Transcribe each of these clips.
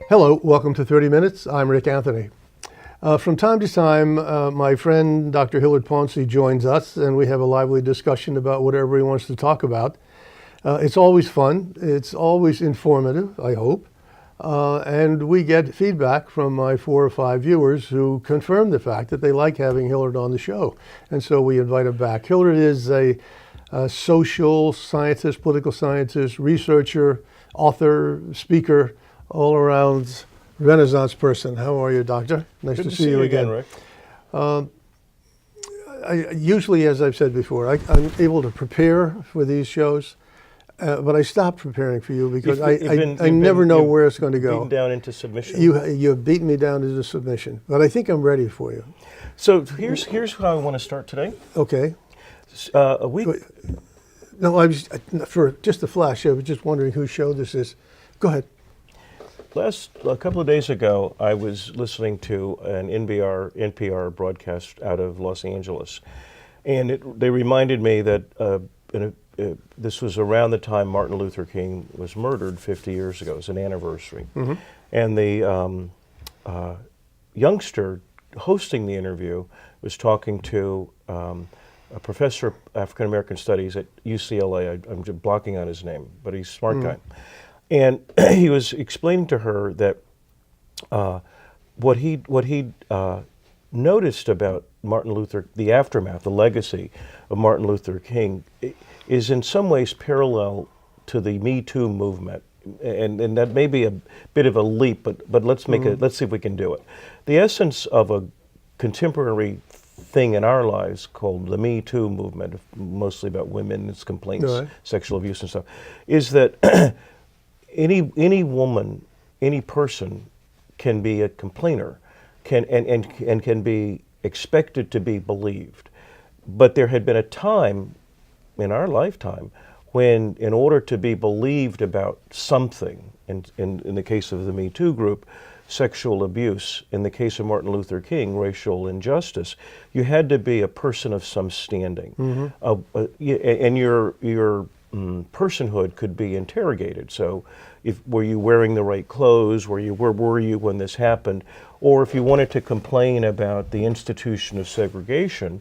Hello, welcome to 30 Minutes. I'm Rick Anthony. From time to time, my friend Dr. Hilliad Pouncy joins us, and we have a lively discussion about whatever he wants to talk about. It's always fun. It's always informative, I hope. And we get feedback from my 4 or 5 viewers who confirm the fact that they like having Hilliard on the show. And so we invite him back. Hilliard is a social scientist, political scientist, researcher, author, speaker, all-around Renaissance person. How are you, Doctor? Nice to see you again, Rick. Usually, as I've said before, I'm able to prepare for these shows, but I stopped preparing for you because I never know where it's going to go. Beaten down into submission. You've beaten me down into submission, but I think I'm ready for you. So here's how I want to start today. Okay. A week. No, I was for just a flash. I was just wondering whose show this is. Go ahead. A couple of days ago, I was listening to an NPR broadcast out of Los Angeles, and they reminded me that this was around the time Martin Luther King was murdered 50 years ago. It was an anniversary. Mm-hmm. And the youngster hosting the interview was talking to a professor of African American Studies at UCLA. I'm just blocking on his name, but he's a smart guy. And he was explaining to her that what he noticed about Martin Luther, the aftermath, the legacy of Martin Luther King, is in some ways parallel to the Me Too movement. And that may be a bit of a leap, but let's see if we can do it. The essence of a contemporary thing in our lives called the Me Too movement, mostly about women, its complaints, sexual abuse and stuff, is that any woman, any person can be a complainer, and can be expected to be believed. But there had been a time in our lifetime when, in order to be believed about something, in the case of the Me Too group, sexual abuse, in the case of Martin Luther King, racial injustice, you had to be a person of some standing. And your personhood could be interrogated. So, were you wearing the right clothes? Where were you when this happened? Or if you wanted to complain about the institution of segregation,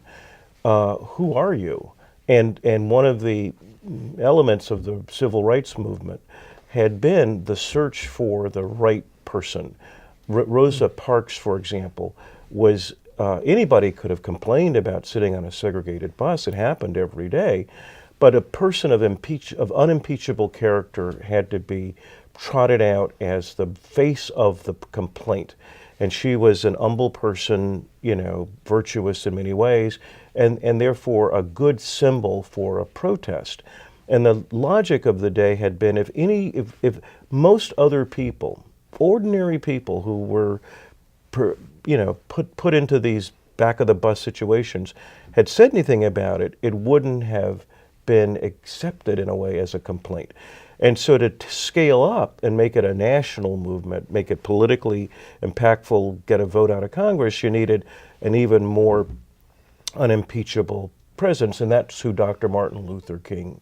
who are you? And one of the elements of the civil rights movement had been the search for the right person. Rosa Parks, for example, was anybody could have complained about sitting on a segregated bus. It happened every day. But a person of unimpeachable character had to be trotted out as the face of the complaint. And she was an humble person, virtuous in many ways, and therefore a good symbol for a protest. And the logic of the day had been if most other people, ordinary people who were put into these back of the bus situations, had said anything about it, it wouldn't have been accepted in a way as a complaint. And so to scale up and make it a national movement, make it politically impactful, get a vote out of Congress, you needed an even more unimpeachable presence, and that's who Dr. Martin Luther King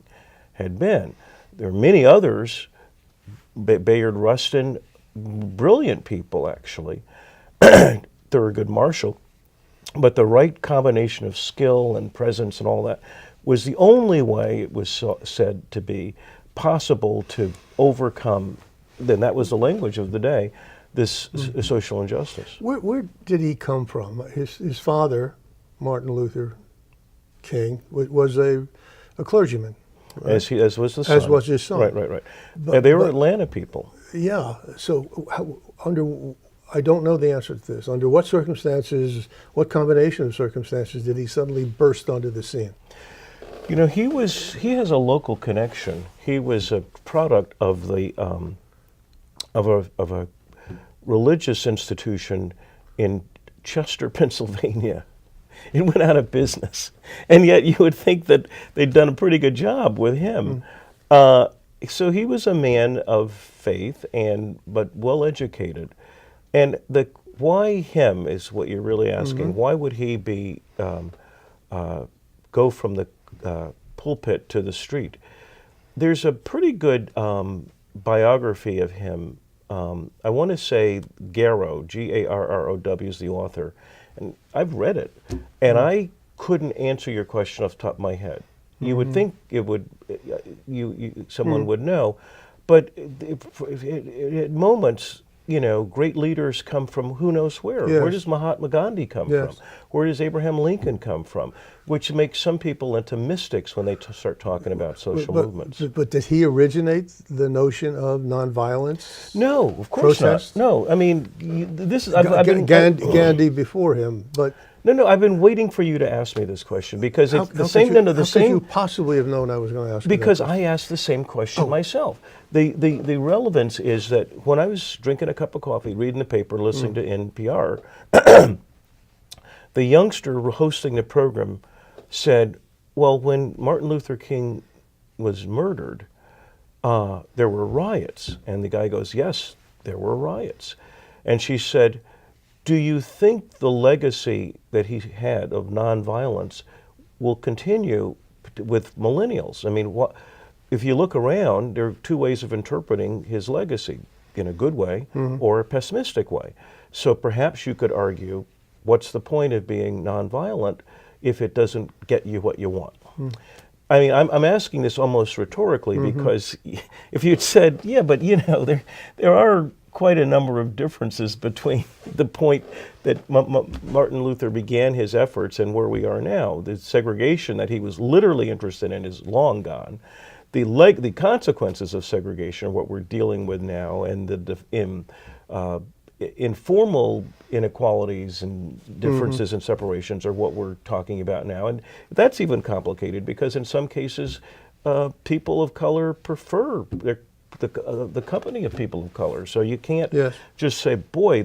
had been. There are many others, Bayard Rustin, brilliant people actually, Thurgood Marshall, but the right combination of skill and presence and all that was the only way it was said to be possible to overcome, then that was the language of the day, this social injustice. Where did he come from? His father, Martin Luther King, was a clergyman. Right? As was the son. As was his son. Right. They were Atlanta people. Yeah. So I don't know the answer to this. Under what circumstances, what combination of circumstances did he suddenly burst onto the scene? He has a local connection. He was a product of a religious institution in Chester, Pennsylvania. It went out of business, and yet you would think that they'd done a pretty good job with him. So he was a man of faith but well educated, and why him is what you're really asking. Why would he be go from the pulpit to the street? There's a pretty good biography of him I want to say Garrow, Garrow is the author, and I've read it, and I couldn't answer your question off the top of my head. You would think it would, someone would know, but at moments, great leaders come from who knows where. Yes. Where does Mahatma Gandhi come Yes. from? Where does Abraham Lincoln come from? Which makes some people into mystics when they start talking about social movements. But did he originate the notion of nonviolence? No, of course Protest? not. No, I mean, this is I've been Gandhi before him, but no. I've been waiting for you to ask me this question because it's the how same. Could you, no, the how same. Could you possibly have known I was going to ask? you that Because question? I asked the same question myself. The relevance is that when I was drinking a cup of coffee, reading the paper, listening to NPR, the youngster hosting the program said, well, when Martin Luther King was murdered, there were riots. And the guy goes, yes, there were riots. And she said, do you think the legacy that he had of nonviolence will continue with millennials? I mean, if you look around, there are two ways of interpreting his legacy, in a good way or a pessimistic way. So perhaps you could argue, what's the point of being nonviolent if it doesn't get you what you want? I mean, I'm asking this almost rhetorically because if you'd said, yeah, but there are quite a number of differences between the point that Martin Luther began his efforts and where we are now. The segregation that he was literally interested in is long gone. The consequences of segregation are what we're dealing with now, and the informal inequalities and differences and separations are what we're talking about now. And that's even complicated because in some cases, people of color prefer the company of people of color. So you can't just say, boy,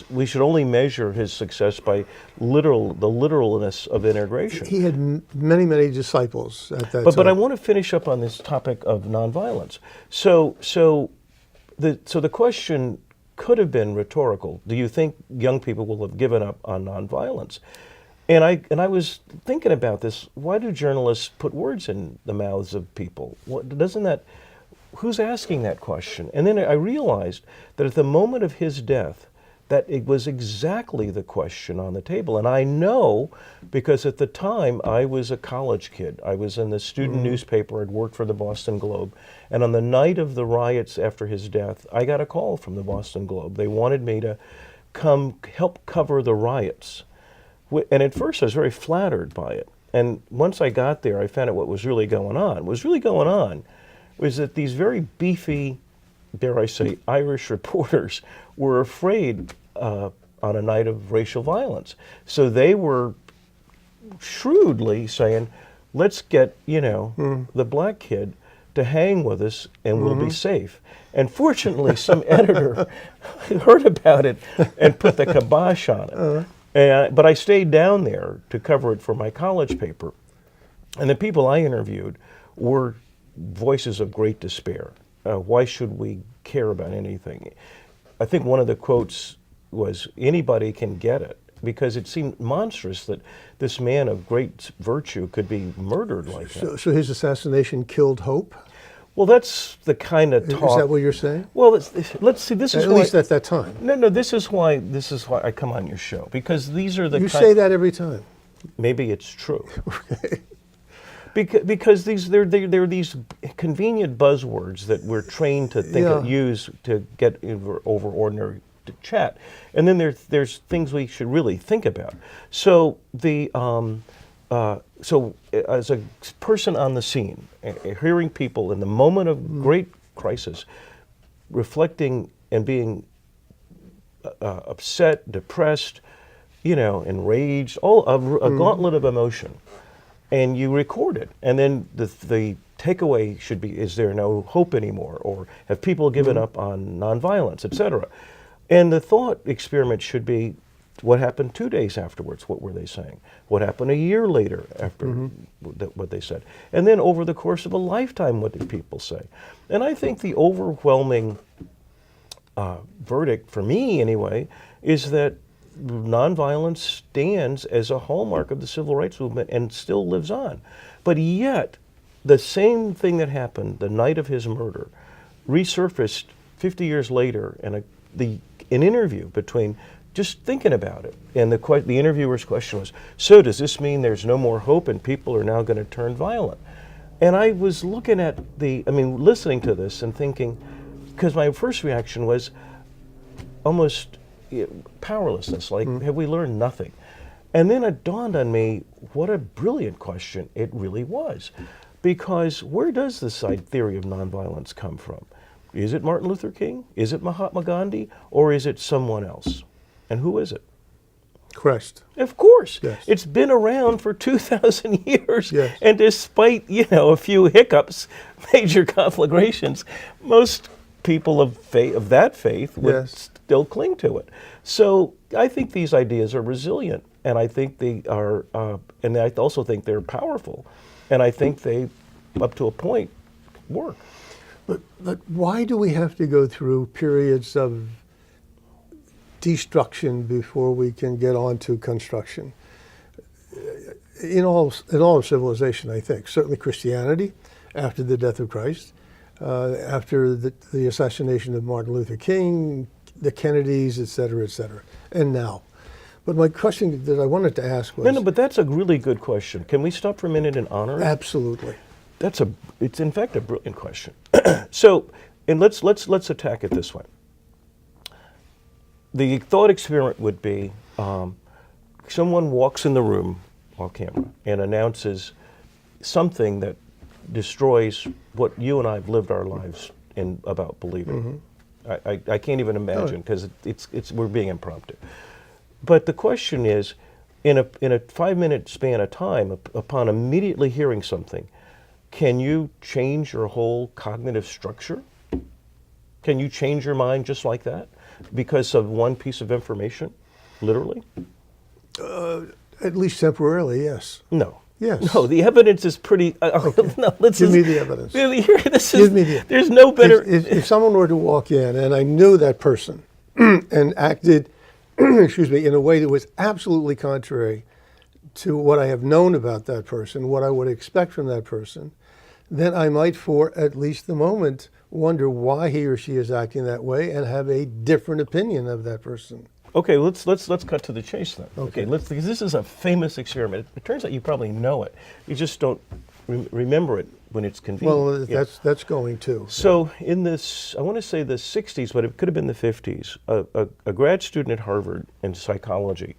we should only measure his success by the literalness of integration. He had many, many disciples at that time. But I want to finish up on this topic of nonviolence. So the question could have been rhetorical. Do you think young people will have given up on nonviolence? And I was thinking about this. Why do journalists put words in the mouths of people? Who's asking that question? And then I realized that at the moment of his death, that it was exactly the question on the table. And I know because at the time I was a college kid. I was in the student newspaper. I'd worked for the Boston Globe. And on the night of the riots after his death, I got a call from the Boston Globe. They wanted me to come help cover the riots. And at first I was very flattered by it. And once I got there, I found out what was really going on. What was really going on was that these very beefy, dare I say, Irish reporters were afraid on a night of racial violence. So they were shrewdly saying, let's get, the black kid to hang with us and we'll be safe. And fortunately, some editor heard about it and put the kibosh on it. But I stayed down there to cover it for my college paper. And the people I interviewed were voices of great despair. Why should we care about anything? I think one of the quotes was, anybody can get it, because it seemed monstrous that this man of great virtue could be murdered like that. So his assassination killed hope? Well, that's the kind of talk. Is that what you're saying? Well, let's see. This is at why, least at that time. No. This is why I come on your show, because these are the. You say that every time. Maybe it's true. Okay. Because there are these convenient buzzwords that we're trained to use to get over ordinary chat, and then there's things we should really think about. So as a person on the scene, hearing people in the moment of great crisis, reflecting and being upset, depressed, enraged, a gauntlet of emotion. And you record it, and then the takeaway should be: is there no hope anymore, or have people given up on nonviolence, etc.? And the thought experiment should be: what happened 2 days afterwards? What were they saying? What happened a year later after what they said? And then over the course of a lifetime, what did people say? And I think the overwhelming verdict, for me anyway, is that nonviolence stands as a hallmark of the civil rights movement and still lives on. But yet, the same thing that happened the night of his murder resurfaced 50 years later, and an interview between, just thinking about it, and the interviewer's question was, so does this mean there's no more hope and people are now going to turn violent? And I was looking at listening to this and thinking, because my first reaction was almost powerlessness, like, have we learned nothing? And then it dawned on me, what a brilliant question it really was. Because where does the side theory of nonviolence come from? Is it Martin Luther King? Is it Mahatma Gandhi? Or is it someone else? And who is it? Christ. Of course. Yes. It's been around for 2,000 years. Yes. And despite, a few hiccups, major conflagrations, most people of that faith would still cling to it. So I think these ideas are resilient, and I think they are, and I also think they're powerful, and I think they, up to a point, work. But why do we have to go through periods of destruction before we can get on to construction? In all of civilization, I think. Certainly Christianity, after the death of Christ, after the assassination of Martin Luther King, the Kennedys, et cetera, and now. But my question that I wanted to ask was... No, but that's a really good question. Can we stop for a minute and honor it? Absolutely. It's in fact a brilliant question. So, and let's attack it this way. The thought experiment would be, someone walks in the room off camera and announces something that destroys what you and I have lived our lives in about believing. I can't even imagine, because we're being impromptu. But the question is, in a 5-minute span of time, upon immediately hearing something, can you change your whole cognitive structure? Can you change your mind just like that because of one piece of information, literally? At least temporarily, yes. No. Yes. No, the evidence is pretty... Okay. No, Give me the evidence. Give me the... There's no better... If someone were to walk in and I knew that person and acted, in a way that was absolutely contrary to what I have known about that person, what I would expect from that person, then I might, for at least the moment, wonder why he or she is acting that way and have a different opinion of that person. Okay, let's cut to the chase then. Okay, because this is a famous experiment. It turns out you probably know it. You just don't remember it when it's convenient. Well, that's going too. So in this, I want to say the 60s, but it could have been the 50s, a grad student at Harvard in psychology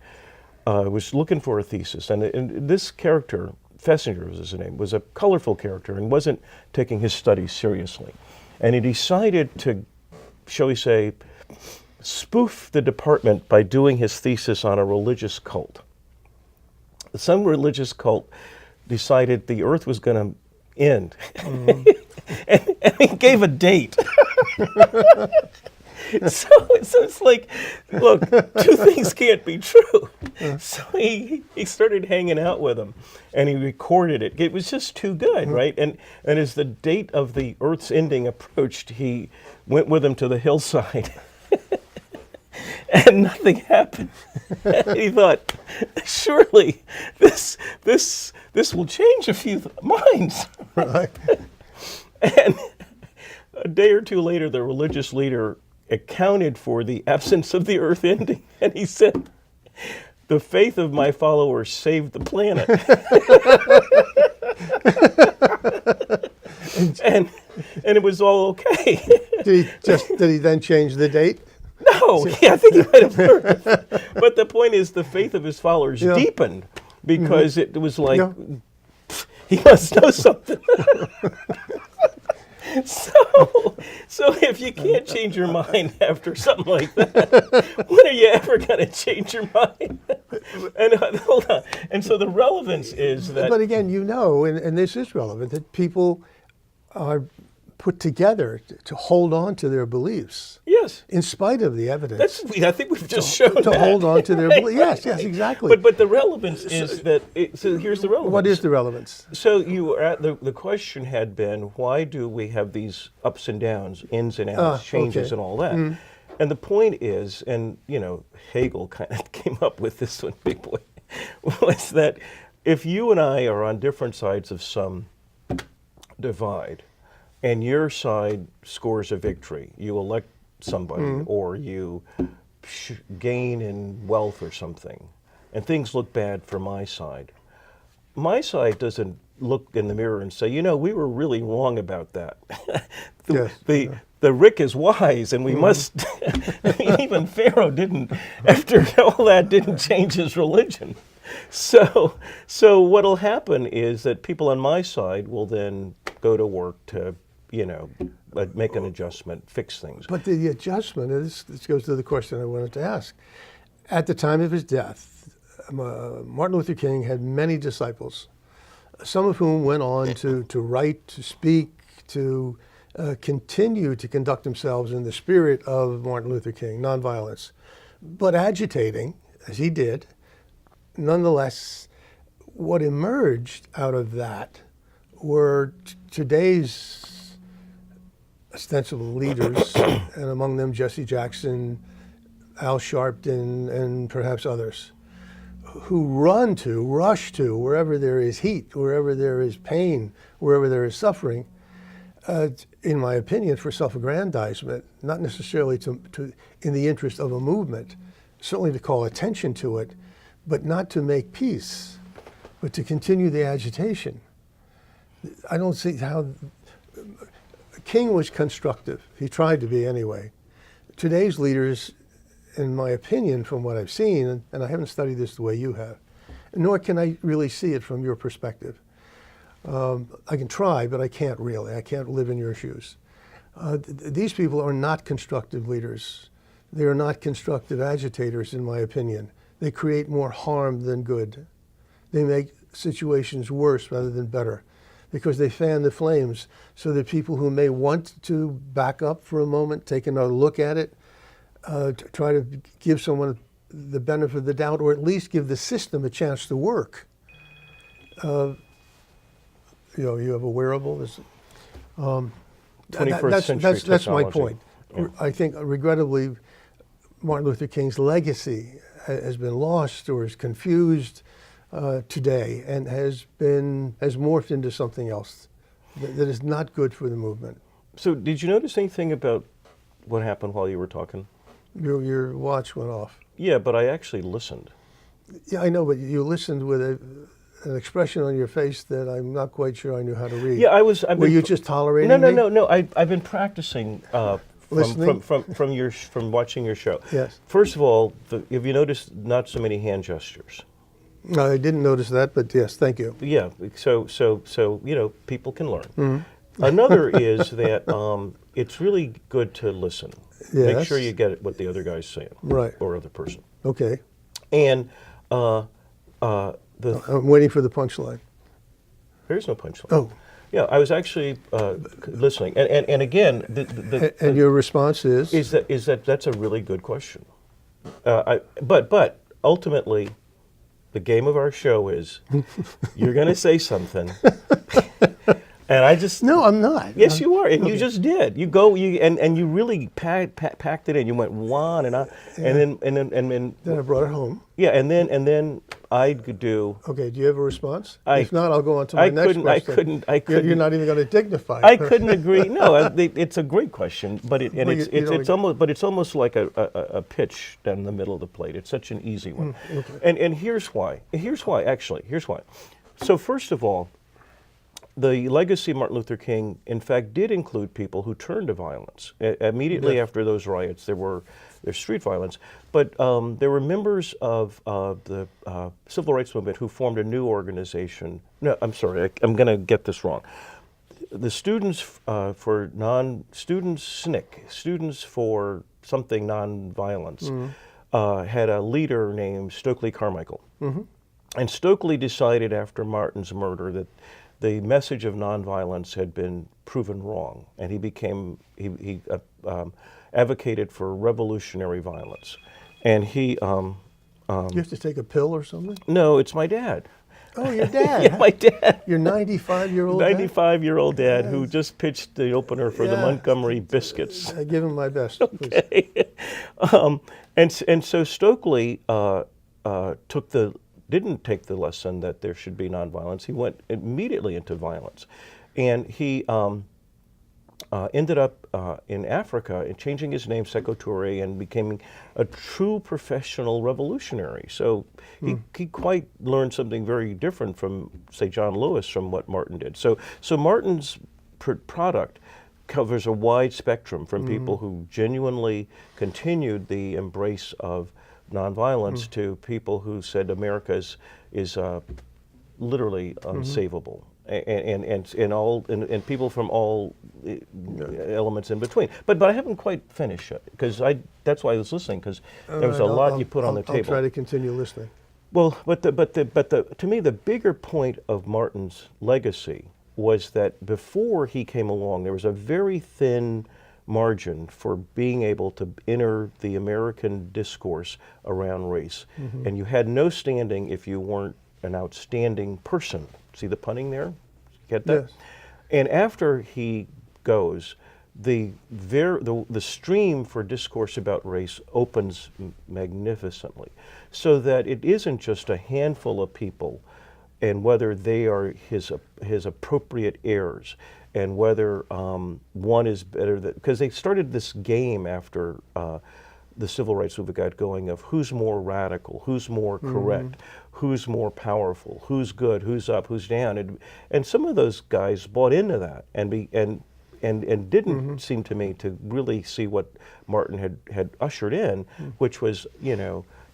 was looking for a thesis, and this character, Fessinger was his name, was a colorful character and wasn't taking his studies seriously. And he decided to, shall we say, spoof the department by doing his thesis on a religious cult. Some religious cult decided the earth was going to end. And he gave a date. So it's like, look, two things can't be true. So he started hanging out with him, and he recorded it. It was just too good, right? And as the date of the Earth's ending approached, he went with him to the hillside, and nothing happened. And he thought, surely this will change a few minds. Right. And a day or two later, the religious leader accounted for the absence of the earth ending, and he said, the faith of my followers saved the planet. and it was all okay. Did he then change the date? No, I think he might have learned. But the point is, the faith of his followers deepened, because it was like, he must know something. So if you can't change your mind after something like that, when are you ever going to change your mind? And hold on. And so the relevance is that... But again, and this is relevant, that people are put together to hold on to their beliefs. Yes. In spite of the evidence. I think we've just shown that. To hold on to their beliefs. Yes, exactly. But the relevance is that... So here's the relevance. What is the relevance? So you were at the question had been, why do we have these ups and downs, ins and outs, changes and all that? And the point is, and Hegel kind of came up with this one, big boy, was that if you and I are on different sides of some divide, and your side scores a victory. You elect somebody, or you gain in wealth or something, and things look bad for my side. My side doesn't look in the mirror and say, you know, we were really wrong about that. The Rick is wise, and we must. I mean, even Pharaoh didn't, after all that, didn't change his religion. So what'll happen is that people on my side will then go to work to, you know, make an adjustment, fix things. But the adjustment, and this goes to the question I wanted to ask. At the time of his death, Martin Luther King had many disciples, some of whom went on to write, to speak, to continue to conduct themselves in the spirit of Martin Luther King, nonviolence, but agitating, as he did. Nonetheless, what emerged out of that were today's ostensible leaders, and among them Jesse Jackson, Al Sharpton, and perhaps others, who rush to, wherever there is heat, wherever there is pain, wherever there is suffering, in my opinion, for self-aggrandizement, not necessarily in the interest of a movement, certainly to call attention to it, but not to make peace, but to continue the agitation. I don't see how. King was constructive. He tried to be anyway. Today's leaders, in my opinion, from what I've seen, and I haven't studied this the way you have, nor can I really see it from your perspective. I can try, but I can't really. I can't live in your shoes. These people are not constructive leaders. They are not constructive agitators, in my opinion. They create more harm than good. They make situations worse rather than better, because they fan the flames so that people who may want to back up for a moment, take another look at it, try to give someone the benefit of the doubt, or at least give the system a chance to work. You know, you have a wearable. 21st century that's my technology. point. Yeah. I think, regrettably, Martin Luther King's legacy has been lost or is confused today, and has morphed into something else that is not good for the movement. So did you notice anything about what happened while you were talking? Your watch went off. Yeah, but I actually listened. Yeah, I know, but you listened with an expression on your face that I'm not quite sure I knew how to read. Yeah, Were you just tolerating No, me? no. I've been practicing Listening? from watching your show. Yes. First of all, have you noticed not so many hand gestures? No, I didn't notice that, but yes, thank you. Yeah. So you know, people can learn. Mm-hmm. Another is that it's really good to listen. Yes. Make sure you get what the other guy's saying. Right. Or other person. Okay. And I'm waiting for the punchline. there's no punchline. Oh. Yeah, I was actually listening, and again, And your response is that that's a really good question. But ultimately, the game of our show is you're going to say something, and I just no, I'm not. Yes, you are, and you just did. You you really packed it in. You went on and on, and then Then I brought it home. yeah, and then I could do. Okay, do you have a response? If not, I'll go on to my next question. I couldn't. You're not even going to dignify it. I couldn't agree. No, it's a great question, but it's almost like a pitch down the middle of the plate. It's such an easy one, okay. and here's why. Here's why. So first of all, the legacy of Martin Luther King, in fact, did include people who turned to violence. Immediately after those riots, there's street violence, but there were members of the civil rights movement who formed a new organization. No, I'm sorry, I'm going to get this wrong. The Students for SNCC, Students for something Nonviolence, had a leader named Stokely Carmichael. Mm-hmm. And Stokely decided after Martin's murder that the message of nonviolence had been proven wrong, and he advocated for revolutionary violence. And he You have to take a pill or something? no, it's my dad. Oh, your dad. Yeah, my dad. Your 95-year-old dad? 95-year-old dad who just pitched the opener for the Montgomery Biscuits. I give him my best, please. And so Stokely didn't take the lesson that there should be nonviolence. He went immediately into violence, and he ended up in Africa and changing his name Sekou Touré and becoming a true professional revolutionary. So he quite learned something very different from, say, John Lewis from what Martin did. So Martin's product covers a wide spectrum from people who genuinely continued the embrace of nonviolence to people who said America is literally unsavable. And people from all elements in between. But I haven't quite finished yet, because that's why I was listening, because there was a lot you put on the table. I'll try to continue listening. Well, to me, the bigger point of Martin's legacy was that before he came along, there was a very thin margin for being able to enter the American discourse around race. And you had no standing if you weren't an outstanding person. See the punning there? Get that? Yes. And after he goes, the stream for discourse about race opens magnificently, so that it isn't just a handful of people and whether they are his appropriate heirs, and whether one is better than, because they started this game after the civil rights movement got going of who's more radical, who's more correct, who's more powerful, who's good, who's up, who's down, and some of those guys bought into that and didn't seem to me to really see what Martin had ushered in, which was,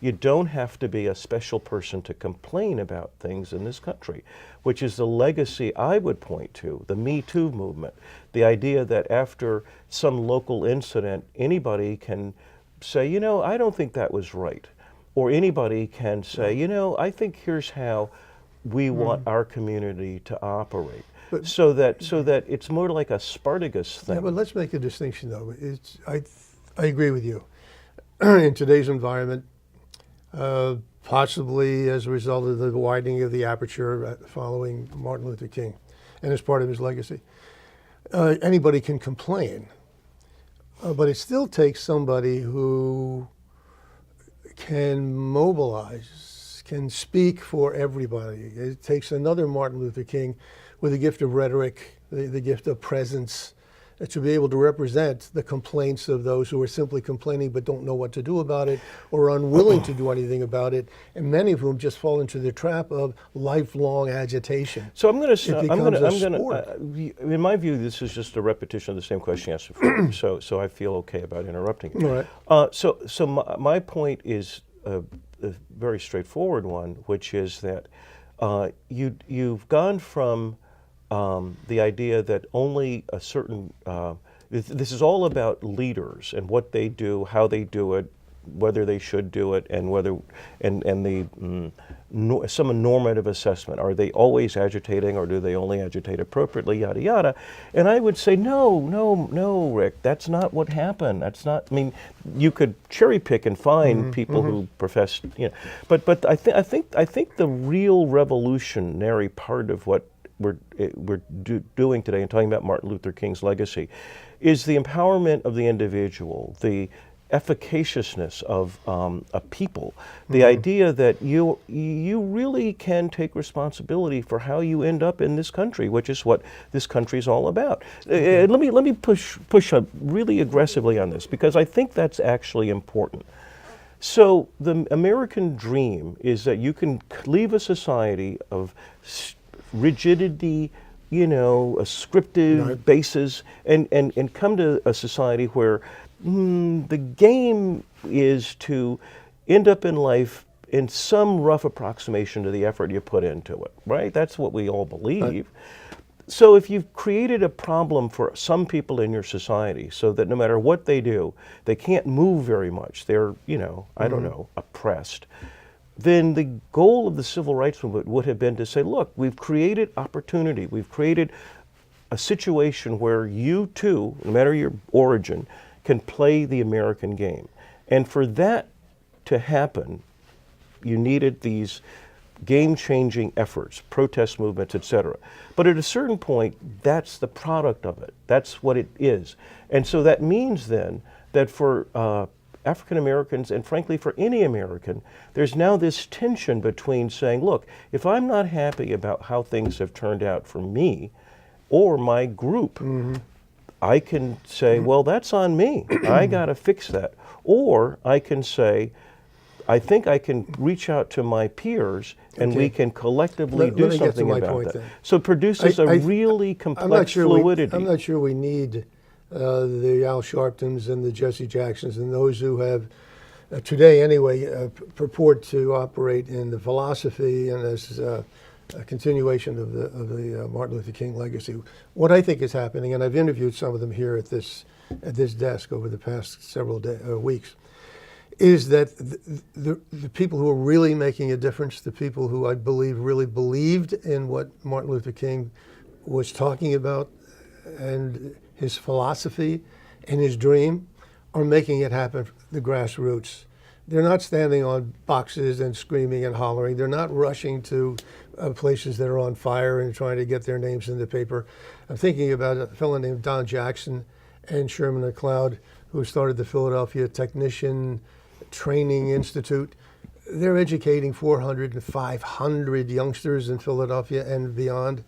you don't have to be a special person to complain about things in this country, which is the legacy I would point to, the Me Too movement, the idea that after some local incident, anybody can say, I don't think that was right. Or anybody can say, I think here's how we want our community to operate. But, so that it's more like a Spartacus thing. Yeah, but let's make a distinction, though. I agree with you. In today's environment, possibly as a result of the widening of the aperture following Martin Luther King and as part of his legacy, anybody can complain. But it still takes somebody who can mobilize, can speak for everybody. It takes another Martin Luther King with the gift of rhetoric, the gift of presence, to be able to represent the complaints of those who are simply complaining but don't know what to do about it, or unwilling to do anything about it, and many of whom just fall into the trap of lifelong agitation. So I'm going to, in my view, this is just a repetition of the same question you asked before. so I feel okay about interrupting it. All right. So my point is a very straightforward one, which is that you've gone from the idea that only a certain, this is all about leaders and what they do, how they do it, whether they should do it, and whether, some normative assessment. Are they always agitating, or do they only agitate appropriately, yada, yada. And I would say, no, Rick, that's not what happened. That's not, you could cherry pick and find people who profess, but I think the real revolutionary part of what we're doing today and talking about Martin Luther King's legacy is the empowerment of the individual, the efficaciousness of a people, the idea that you really can take responsibility for how you end up in this country, which is what this country is all about. Let me push up really aggressively on this, because I think that's actually important. So the American dream is that you can leave a society of rigidity, a scripted basis, and come to a society where the game is to end up in life in some rough approximation to the effort you put into it, right? That's what we all believe. So if you've created a problem for some people in your society so that no matter what they do, they can't move very much, they're, I don't know, oppressed, then the goal of the civil rights movement would have been to say, look, we've created opportunity, we've created a situation where you too, no matter your origin, can play the American game. And for that to happen, you needed these game-changing efforts, protest movements, etc. But at a certain point, that's the product of it. That's what it is. And so that means then that for African Americans, and frankly for any American, there's now this tension between saying, look, if I'm not happy about how things have turned out for me or my group, I can say, well, that's on me. I got to fix that. Or I can say, I think I can reach out to my peers and we can collectively do something about that. Then. So it produces a really complex fluidity. I'm not sure we need the Al Sharptons and the Jesse Jacksons and those who have, today anyway, purport to operate in the philosophy and as a continuation of the Martin Luther King legacy. What I think is happening, and I've interviewed some of them here at this desk over the past several weeks, is that the people who are really making a difference, the people who I believe really believed in what Martin Luther King was talking about and his philosophy and his dream, are making it happen, the grassroots. They're not standing on boxes and screaming and hollering. They're not rushing to places that are on fire and trying to get their names in the paper. I'm thinking about a fellow named Don Jackson and Sherman McLeod, who started the Philadelphia Technician Training Institute. They're educating 400 and 500 youngsters in Philadelphia and beyond.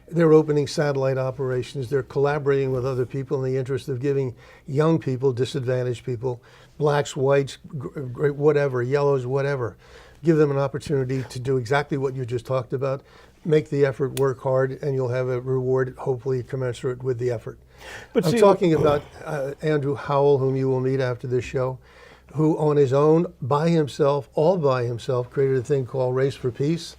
They're opening satellite operations. They're collaborating with other people in the interest of giving young people, disadvantaged people, blacks, whites, whatever, yellows, whatever, give them an opportunity to do exactly what you just talked about. Make the effort, work hard, and you'll have a reward, hopefully commensurate with the effort. But I'm talking about Andrew Howell, whom you will meet after this show, who on his own, by himself, all by himself, created a thing called Race for Peace.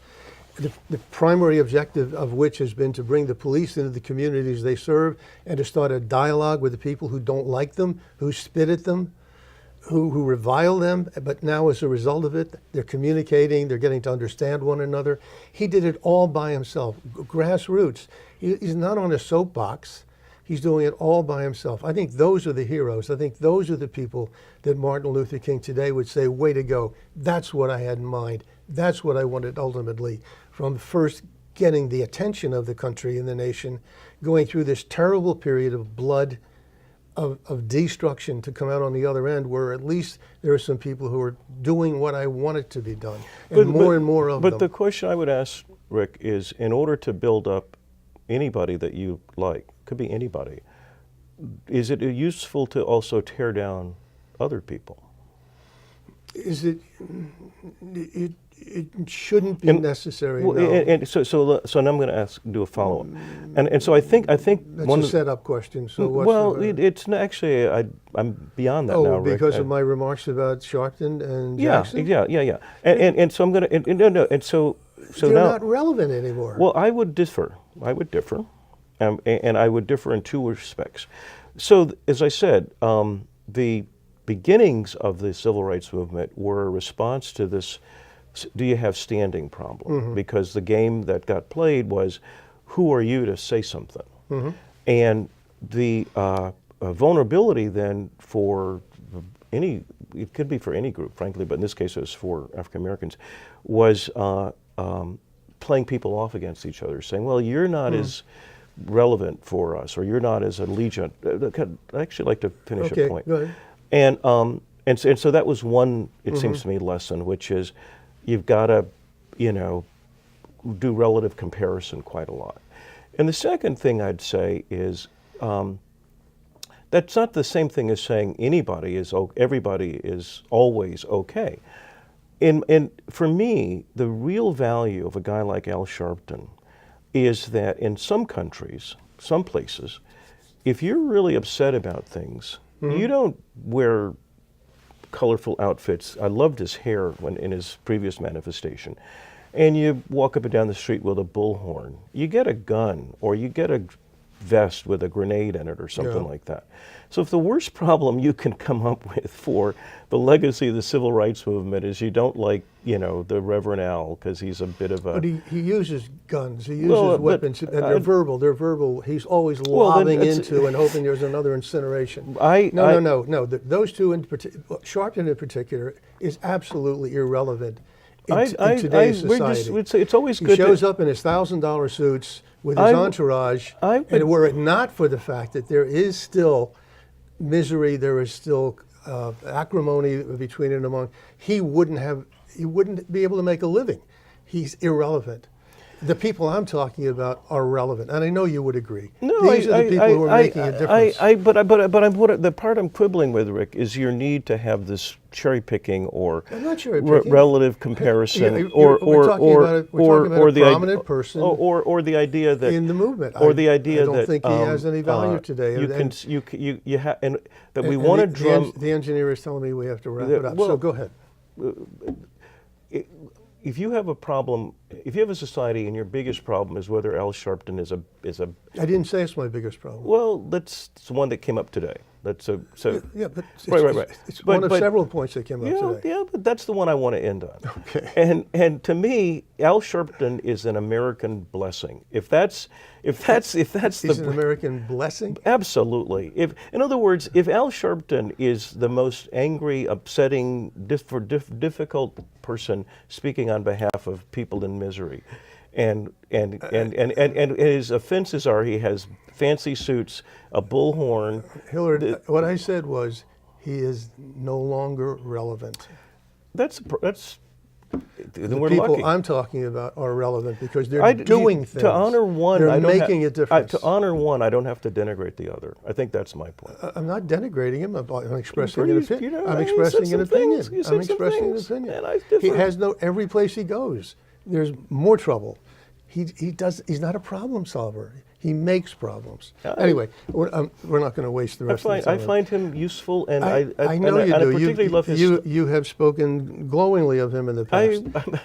The primary objective of which has been to bring the police into the communities they serve and to start a dialogue with the people who don't like them, who spit at them, who revile them. But now as a result of it, they're communicating, they're getting to understand one another. He did it all by himself, grassroots. He's not on a soapbox. He's doing it all by himself. I think those are the heroes. I think those are the people that Martin Luther King today would say, way to go. That's what I had in mind. That's what I wanted ultimately, from first getting the attention of the country and the nation, going through this terrible period of blood, of destruction, to come out on the other end where at least there are some people who are doing what I wanted to be done, and more of them. But the question I would ask, Rick, is in order to build up anybody that you like, could be anybody, is it useful to also tear down other people? Is it? It shouldn't be necessary. Well, no. So now I'm going to do a follow-up, and so I think that's a setup question. So what's it's actually I'm beyond that now. Oh, because Rick. of my remarks about Sharpton and Jackson. Yeah. And so I'm going to and so they're now not relevant anymore. Well, I would differ, and I would differ in two respects. So as I said, the beginnings of the civil rights movement were a response to this do you have standing problem? Mm-hmm. Because the game that got played was, who are you to say something? Mm-hmm. And the vulnerability then for any, it could be for any group, frankly, but in this case it was for African Americans, was playing people off against each other, saying, well, you're not as relevant for us, or you're not as allegiant. I'd actually like to finish a point. Go ahead. And so that was one, it seems to me, lesson, which is you've got to, do relative comparison quite a lot. And the second thing I'd say is that's not the same thing as saying everybody is always okay. And for me, the real value of a guy like Al Sharpton is that in some countries, some places, if you're really upset about things, you don't wear colorful outfits. I loved his hair in his previous manifestation. And you walk up and down the street with a bullhorn. You get a gun, or you get a vest with a grenade in it or something like that. So if the worst problem you can come up with for the legacy of the civil rights movement is you don't like, the Reverend Al because he's a bit of a... But he uses guns, he uses weapons, and they're verbal. He's always lobbing into and hoping there's another incineration. No. Those two in particular, Sharpton in particular, is absolutely irrelevant in today's society. It's always good. He shows up in his $1,000 suits with his entourage, and were it not for the fact that there is still misery, there is still acrimony between and among, he wouldn't be able to make a living. He's irrelevant. The people I'm talking about are relevant, and I know you would agree. No, These are the people who are making a difference. The part I'm quibbling with, Rick, is your need to have this cherry picking or I'm not cherry picking. relative comparison, we're talking about a prominent person or the idea that in the movement. or the idea I don't that think he has any value today. That we want to drum. The engineer is telling me we have to wrap it up. Well, so go ahead. If you have a problem, if you have a society and your biggest problem is whether Al Sharpton is a I didn't say it's my biggest problem. well, that's one that came up today. That's so Yeah, but it's, right. It's But- one of but- several points that came up today. Yeah, but that's the one I want to end on. Okay. And to me, Al Sharpton is an American blessing. If that's He's the an American blessing. absolutely. In other words, if Al Sharpton is the most angry, upsetting, difficult person speaking on behalf of people in misery, and his offenses are he has fancy suits, a bullhorn. Hilliard, what I said was he is no longer relevant. Then The we're people lucky. I'm talking about are relevant because they're doing things. To honor one, they're I don't making a difference. To honor one, I don't have to denigrate the other. I think that's my point. I'm not denigrating him. I'm expressing You- an opinion. you know, I'm you expressing said an some opinion. things. You said I'm some expressing an things, opinion. and I He differ. has no. Every place he goes, there's more trouble. He's not a problem solver. He makes problems. Anyway, we're not going to waste the rest of the time. I find him useful, and I know you and I do. particularly love his. You have spoken glowingly of him in the past.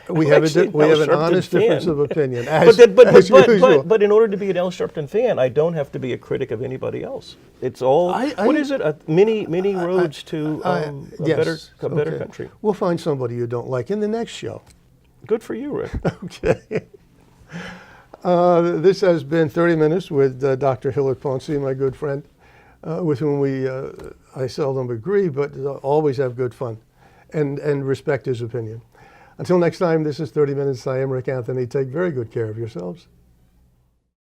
We I'm have actually we an have Al an Sharpton honest fan. difference of opinion. But As usual. in order to be an Al Sharpton fan, I don't have to be a critic of anybody else. It's all what is it? Many roads to yes, a better okay. country. We'll find somebody you don't like in the next show. Good for you, Rick. Okay. This has been 30 Minutes with Dr. Hilliard Pouncy, my good friend, with whom I seldom agree, but always have good fun and respect his opinion. Until next time, this is 30 Minutes. I am Rick Anthony. Take very good care of yourselves.